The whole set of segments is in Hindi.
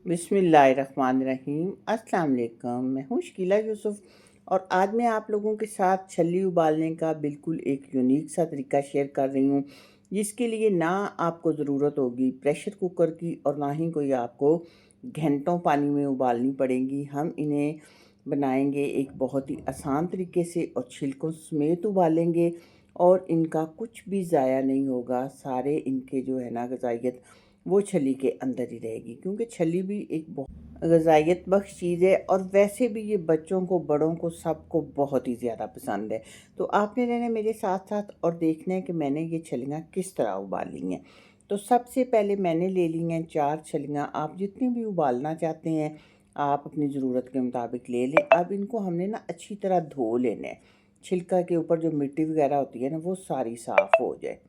बिस्मिल्लाहिर्रहमानिर्रहीम। अस्सलाम वालेकुम। मैं हूँ शकीला यूसुफ और आज मैं आप लोगों के साथ छल्ली उबालने का बिल्कुल एक यूनिक सा तरीका शेयर कर रही हूँ, जिसके लिए ना आपको ज़रूरत होगी प्रेशर कुकर की और ना ही कोई आपको घंटों पानी में उबालनी पड़ेगी। हम इन्हें बनाएंगे एक बहुत ही आसान तरीके से और छिलकों समेत उबालेंगे और इनका कुछ भी ज़ाया नहीं होगा। सारे इनके जो है ना ग़िज़ाइयत वो छली के अंदर ही रहेगी, क्योंकि छली भी एक बहुत ग़िज़ाइयत बख्श चीज़ है और वैसे भी ये बच्चों को, बड़ों को, सबको बहुत ही ज़्यादा पसंद है। तो आपने रहना मेरे साथ साथ और देखना है कि मैंने ये छलियाँ किस तरह उबाली हैं। तो सबसे पहले मैंने ले ली हैं 4 छलियाँ। आप जितनी भी उबालना चाहते हैं आप अपनी ज़रूरत के मुताबिक ले लें। अब इनको हमने ना अच्छी तरह धो लेना है, छिलका के ऊपर जो मिट्टी वगैरह होती है ना वो सारी साफ़ हो जाए।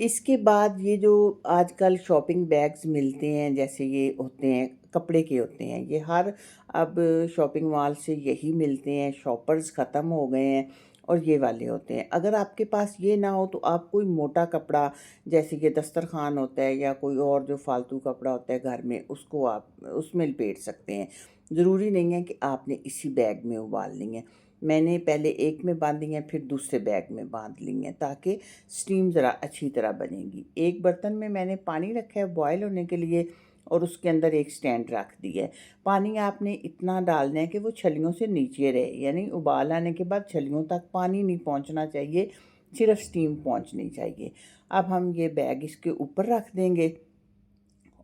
इसके बाद ये जो आजकल शॉपिंग बैग्स मिलते हैं, जैसे ये होते हैं कपड़े के होते हैं, ये हर अब शॉपिंग मॉल से यही मिलते हैं। शॉपर्स ख़त्म हो गए हैं और ये वाले होते हैं। अगर आपके पास ये ना हो तो आप कोई मोटा कपड़ा, जैसे कि दस्तरखान होता है या कोई और जो फालतू कपड़ा होता है घर में, उसको आप उसमें लपेट सकते हैं। ज़रूरी नहीं है कि आपने इसी बैग में उबालनी है। मैंने पहले एक में बांधी हैं, फिर दूसरे बैग में बांध ली हैं, ताकि स्टीम ज़रा अच्छी तरह बनेगी। एक बर्तन में मैंने पानी रखा है बॉयल होने के लिए और उसके अंदर एक स्टैंड रख दिया है। पानी आपने इतना डालना है कि वो छलियों से नीचे रहे, यानी उबाल आने के बाद छलियों तक पानी नहीं पहुंचना चाहिए, सिर्फ स्टीम पहुंचनी चाहिए। अब हम ये बैग इसके ऊपर रख देंगे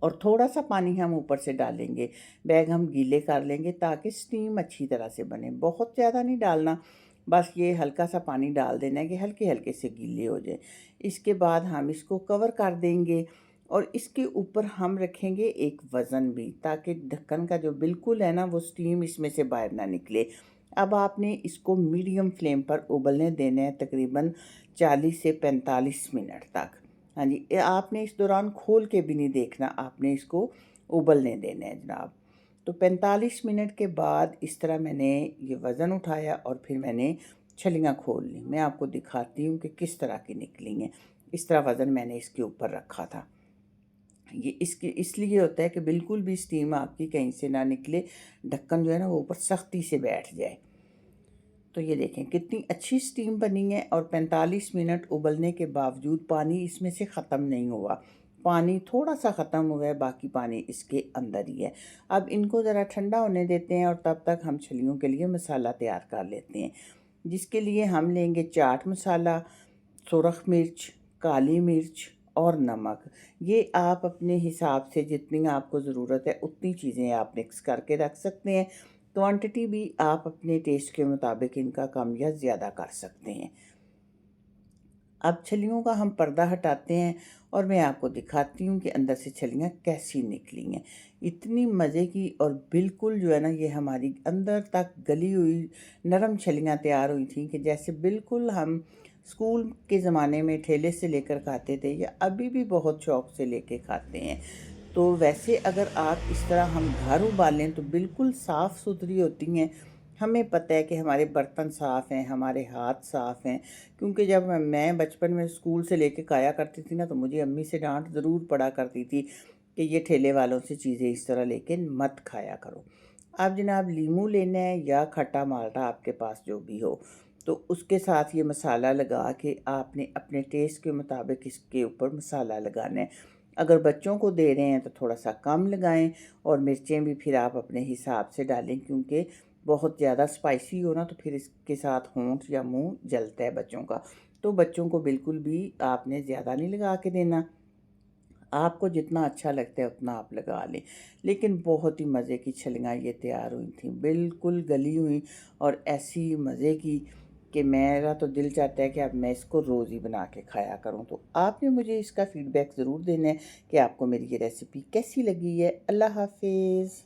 और थोड़ा सा पानी हम ऊपर से डालेंगे। बैग हम गीले कर लेंगे ताकि स्टीम अच्छी तरह से बने। बहुत ज़्यादा नहीं डालना, बस ये हल्का सा पानी डाल देना है कि हल्के हल्के से गीले हो जाए। इसके बाद हम इसको कवर कर देंगे और इसके ऊपर हम रखेंगे एक वज़न भी, ताकि ढक्कन का जो बिल्कुल है ना वो स्टीम इसमें से बाहर ना निकले। अब आपने इसको मीडियम फ्लेम पर उबलने देना है तकरीबन 40 से 45 मिनट तक। हाँ जी, आपने इस दौरान खोल के भी नहीं देखना, आपने इसको उबलने देना है जनाब। तो 45 मिनट के बाद इस तरह मैंने ये वज़न उठाया और फिर मैंने छलियाँ खोल ली। मैं आपको दिखाती हूँ कि किस तरह की निकली हैं। इस तरह वज़न मैंने इसके ऊपर रखा था। ये इसके इसलिए होता है कि बिल्कुल भी स्टीम आपकी कहीं से ना निकले, ढक्कन जो है ना वो ऊपर सख्ती से बैठ जाए। तो ये देखें कितनी अच्छी स्टीम बनी है और 45 मिनट उबलने के बावजूद पानी इसमें से ख़त्म नहीं हुआ। पानी थोड़ा सा ख़त्म हुआ है, बाकी पानी इसके अंदर ही है। अब इनको ज़रा ठंडा होने देते हैं और तब तक हम छलियों के लिए मसाला तैयार कर लेते हैं, जिसके लिए हम लेंगे चाट मसाला, सुरख मिर्च, काली मिर्च और नमक। ये आप अपने हिसाब से जितनी आपको ज़रूरत है उतनी चीज़ें आप मिक्स करके रख सकते हैं। क्वांटिटी भी आप अपने टेस्ट के मुताबिक इनका कम या ज़्यादा कर सकते हैं। अब छलियों का हम पर्दा हटाते हैं और मैं आपको दिखाती हूँ कि अंदर से छलियाँ कैसी निकली हैं। इतनी मज़े की और बिल्कुल जो है ना ये हमारी अंदर तक गली हुई नरम छलियाँ तैयार हुई थी, कि जैसे बिल्कुल हम स्कूल के ज़माने में ठेले से लेकर खाते थे या अभी भी बहुत शौक़ से लेके खाते हैं। तो वैसे अगर आप इस तरह हम घर उबालें तो बिल्कुल साफ़ सुथरी होती हैं। हमें पता है कि हमारे बर्तन साफ़ हैं, हमारे हाथ साफ़ हैं, क्योंकि जब मैं बचपन में स्कूल से लेके खाया करती थी ना तो मुझे अम्मी से डांट ज़रूर पड़ा करती थी कि ये ठेले वालों से चीज़ें इस तरह लेके मत खाया करो। अब जनाब लीमू लेना है या खट्टा माल्टा आपके पास जो भी हो, तो उसके साथ ये मसाला लगा के आपने अपने टेस्ट के मुताबिक इसके ऊपर मसाला लगाना है। अगर बच्चों को दे रहे हैं तो थोड़ा सा कम लगाएं और मिर्चें भी फिर आप अपने हिसाब से डालें, क्योंकि बहुत ज़्यादा स्पाइसी हो ना तो फिर इसके साथ होंठ या मुंह जलता है बच्चों का। तो बच्चों को बिल्कुल भी आपने ज़्यादा नहीं लगा के देना, आपको जितना अच्छा लगता है उतना आप लगा लें। लेकिन बहुत ही मज़े की छलियाँ ये तैयार हुई थी, बिल्कुल गली हुई और ऐसी मज़े की कि मेरा तो दिल चाहता है कि अब मैं इसको रोज़ ही बना के खाया करूं। तो आपने मुझे इसका फ़ीडबैक ज़रूर देना है कि आपको मेरी ये रेसिपी कैसी लगी है। अल्लाह हाफिज़।